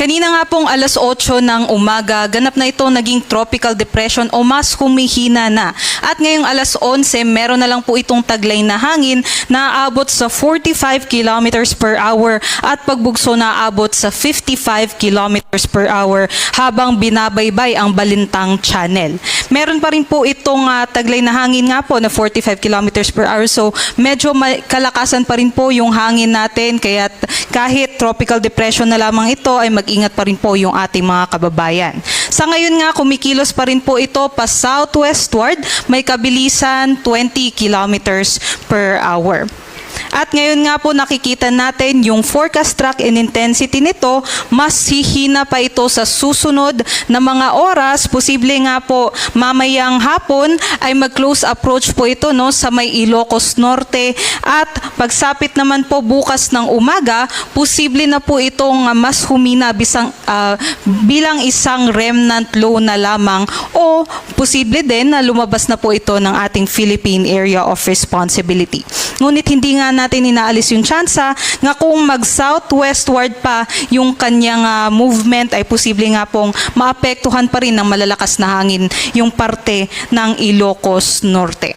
Kanina nga pong alas 8 ng umaga, ganap na ito naging tropical depression o mas humihina na. At ngayong alas 11, meron na lang po itong taglay na hangin na aabot sa 45 kilometers per hour at pagbugso na aabot sa 55 kilometers per hour habang binabaybay ang Balintang Channel. Meron pa rin po itong taglay na hangin nga po na 45 kilometers per hour. So medyo kalakasan pa rin po yung hangin natin, kaya kahit tropical depression na lamang ito ay mag-ingat pa rin po yung ating mga kababayan. Sa ngayon nga, kumikilos pa rin po ito pa southwestward, may kabilisan 20 kilometers per hour. At ngayon nga po nakikita natin yung forecast track and intensity nito, mas hihina pa ito sa susunod na mga oras. Posible nga po mamayang hapon ay mag-close approach po ito sa may Ilocos Norte, at pagsapit naman po bukas ng umaga, posible na po itong mas humina bilang isang remnant low na lamang, o posible din na lumabas na po ito ng ating Philippine Area of Responsibility. Ngunit hindi nga natin inaalis yung tsansa nga kung mag-southwestward pa yung kanyang movement, ay posible nga pong maapektuhan pa rin ng malalakas na hangin yung parte ng Ilocos Norte.